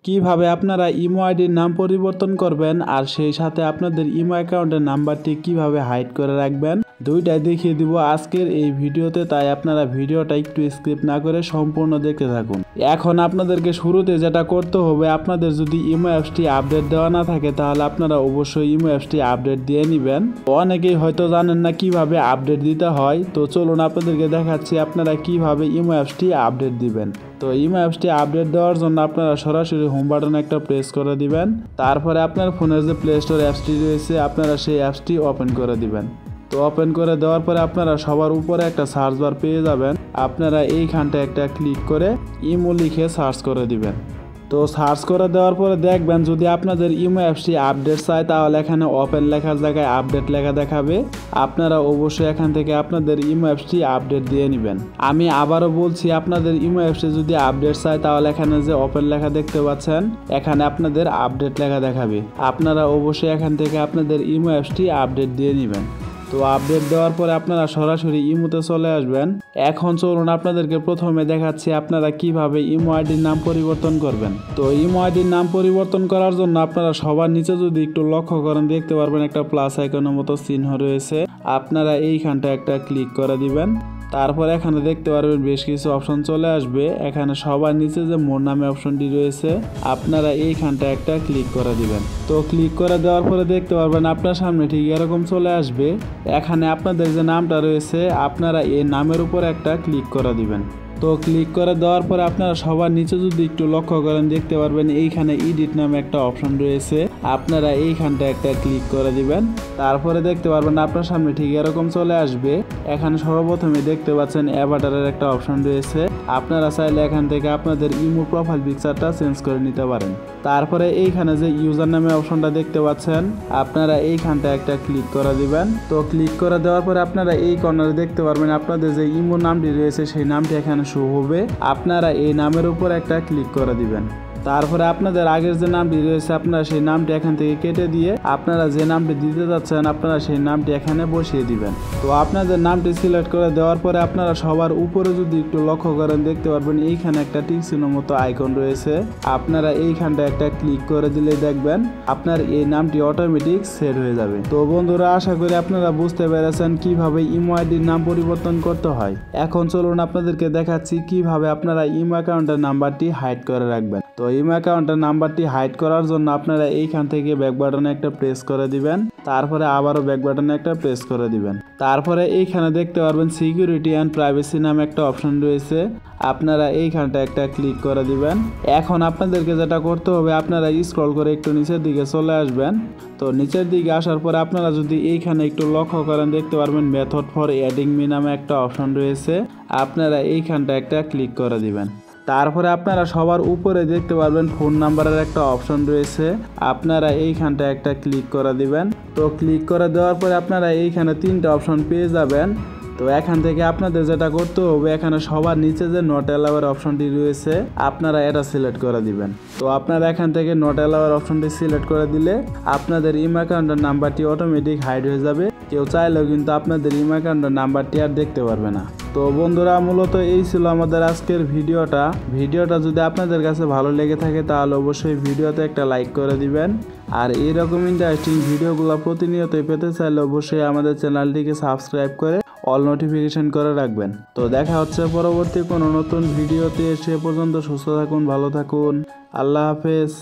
কিভাবে আপনারা ইমো আইডির নাম পরিবর্তন করবেন আর সেই সাথে আপনাদের ইমো অ্যাকাউন্টের নাম্বারটি কিভাবে হাইড করে রাখবেন দুইটাই দেখিয়ে দিব আজকের এই ভিডিওতে। তাই আপনারা ভিডিওটা একটু স্কিপ না করে সম্পূর্ণ দেখতে থাকুন। এখন আপনাদেরকে শুরুতে যেটা করতে হবে, আপনাদের যদি ইমো অ্যাপসটি আপডেট দেওয়া না থাকে তাহলে আপনারা অবশ্যই ইমো অ্যাপসটি আপডেট দিয়ে নেবেন। অনেকেই হয়তো জানেন না কিভাবে আপডেট দিতে হয়, তো চলুন আপনাদেরকে দেখাচ্ছি আপনারা কিভাবে ইমো অ্যাপসটি আপডেট দিবেন। তো ইমো অ্যাপসটি আপডেট দেওয়ার জন্য আপনারা সরাসরি হোম বাটনে একটা প্রেস করে দিবেন। তারপরে আপনার ফোনের যে প্লে স্টোর অ্যাপসটি রয়েছে আপনারা সেই অ্যাপসটি ওপেন করে দিবেন। তো ওপেন করে দেওয়ার পরে আপনারা সবার উপরে একটা সার্চ বার পেয়ে যাবেন। আপনারা এইখানটা একটা ক্লিক করে ইমো লিখে সার্চ করে দিবেন। তো সার্চ করে দেওয়ার পরে দেখবেন যদি আপনাদের ইমো অ্যাপসটি আপডেট চায় তাহলে এখানে ওপেন লেখার জায়গায় আপডেট লেখা দেখাবে। আপনারা অবশ্যই এখান থেকে আপনাদের ইমো অ্যাপসটি আপডেট দিয়ে নেবেন। আমি আবারও বলছি, আপনাদের ইমো অ্যাপসটি যদি আপডেট চায় তাহলে এখানে যে ওপেন লেখা দেখতে পাচ্ছেন এখানে আপনাদের আপডেট লেখা দেখাবে। আপনারা অবশ্যই এখান থেকে আপনাদের ইমো অ্যাপসটি আপডেট দিয়ে নেবেন। তো আপডেট দেওয়ার পরে আপনারা সরাসরি ইমোতে চলে আসবেন। এখন চলুন আপনাদেরকে প্রথমে দেখাচ্ছি আপনারা কিভাবে ইমো আইডির নাম পরিবর্তন করবেন। তো ইমো আইডির নাম পরিবর্তন করার জন্য আপনারা সবার নিচে যদি একটু লক্ষ্য করেন দেখতে পারবেন একটা প্লাস আইকনের মতো চিহ্ন রয়েছে। আপনারা এইখানটা একটা ক্লিক করে দিবেন। তারপর এখানে দেখতে পারবেন বেশ কিছু অপশন চলে আসবে। এখানে সবার নিচে যে মোর নামে অপশনটি রয়েছে আপনারা এইখানটা একটা ক্লিক করে দিবেন। তো ক্লিক করে দেওয়ার পরে দেখতে পারবেন আপনার সামনে ঠিক এরকম চলে আসবে। এখানে আপনাদের যে নামটা রয়েছে আপনারা এই নামের উপর একটা ক্লিক করে দিবেন। তো ক্লিক করে দেওয়ার পরে আপনারা সবার নিচে যদি একটু লক্ষ্য করেন দেখতে পারবেন এইখানে এডিট নামে একটা অপশন রয়েছে। আপনারা এইখানটা একটা ক্লিক করে দিবেন। তারপরে দেখতে পারবেন আপনার সামনে ঠিক এরকম চলে আসবে। এখানে সর্বপ্রথমে দেখতে পাচ্ছেন অ্যাভাটারের একটা অপশন রয়েছে। আপনারা চাইলে এখান থেকে আপনাদের ইমো প্রোফাইল পিকচারটা চেঞ্জ করে নিতে পারেন। তারপরে এইখানে যে ইউজার নামে অপশনটা দেখতে পাচ্ছেন আপনারা এইখানটা একটা ক্লিক করে দিবেন। তো ক্লিক করে দেওয়ার পরে আপনারা এই কর্নারে দেখতে পারবেন আপনাদের যে ইমো নামটি রয়েছে সেই নামটি এখানে শো হবে। আপনারা এই নামের উপর একটা ক্লিক করে দিবেন। তারপরে আপনাদের আগের যে নামটি রয়েছে আপনারা সেই নামটি এখান থেকে কেটে দিয়ে আপনারা যে নামটি দিতে যাচ্ছেন আপনারা সেই নামটি এখানে বসিয়ে দিবেন। তো আপনাদের নামটি সিলেক্ট করে দেওয়ার পরে আপনারা সবার উপরে যদি একটু লক্ষ্য করেন দেখতে পারবেন এইখানে একটা টিক চিহ্ন মতো আইকন রয়েছে। আপনারা এইখানটা একটা ক্লিক করে দিলেই দেখবেন আপনার এই নামটি অটোমেটিক সেট হয়ে যাবে। তো বন্ধুরা, আশা করি আপনারা বুঝতে পেরেছেন কিভাবে ইমো আইডির নাম পরিবর্তন করতে হয়। এখন চলুন আপনাদেরকে দেখাচ্ছি কিভাবে আপনারা ইমো অ্যাকাউন্টের নাম্বারটি হাইড করে রাখবেন। তো ইমো অ্যাকাউন্টের নাম্বারটি হাইড করার জন্য আপনারা এইখান থেকে ব্যাক বাটনে একটা প্রেস করে দিবেন। তারপরে আবারও ব্যাক বাটনে একটা প্রেস করে দিবেন। তারপরে এইখানে দেখতে পারবেন সিকিউরিটি অ্যান্ড প্রাইভেসি নামে একটা অপশন রয়েছে। আপনারা এইখানটা একটা ক্লিক করে দিবেন। এখন আপনাদেরকে যেটা করতে হবে আপনারা স্ক্রল করে একটু নিচের দিকে চলে আসবেন। তো নিচের দিকে আসার পরে আপনারা যদি এইখানে একটু লক্ষ্য করেন দেখতে পারবেন মেথড ফর অ্যাডিং মি নামে একটা অপশন রয়েছে। আপনারা এইখানটা একটা ক্লিক করে দিবেন। তারপরে আপনারা সবার উপরে দেখতে পারবেন ফোন নাম্বারের একটা অপশন রয়েছে। আপনারা এইখানটা একটা ক্লিক করে দিবেন। তো ক্লিক করে দেওয়ার পরে আপনারা এইখানে তিনটা অপশন পেয়ে যাবেন। তো এখান থেকে আপনাদের যেটা করতে হবে এখানে সবার নিচে যে নট অ্যালাউয়ের অপশনটি রয়েছে আপনারা এটা সিলেক্ট করে দিবেন। তো আপনারা এখান থেকে নট অ্যালাউয়ের অপশনটি সিলেক্ট করে দিলে আপনাদের ইমো অ্যাকাউন্টের নাম্বারটি অটোমেটিক হাইড হয়ে যাবে। কেউ চাইলেও কিন্তু আপনাদের ইমো অ্যাকাউন্টের নাম্বারটি আর দেখতে পারবে না। তো বন্ধুরা, মূলত এই ছিল আমাদের আজকের ভিডিওটা যদি আপনাদের কাছে ভালো লেগে থাকে তাহলে অবশ্যই ভিডিওতে একটা লাইক করে দিবেন। আর এইরকম ইন্টারেস্টিং ভিডিওগুলো প্রতিনিয়তই পেতে চাইলে অবশ্যই আমাদের চ্যানেলটিকে সাবস্ক্রাইব করে অল নোটিফিকেশন করে রাখবেন। তো দেখা হচ্ছে পরবর্তী কোনো নতুন ভিডিওতে। সে পর্যন্ত সুস্থ থাকুন, ভালো থাকুন, আল্লাহ হাফেজ।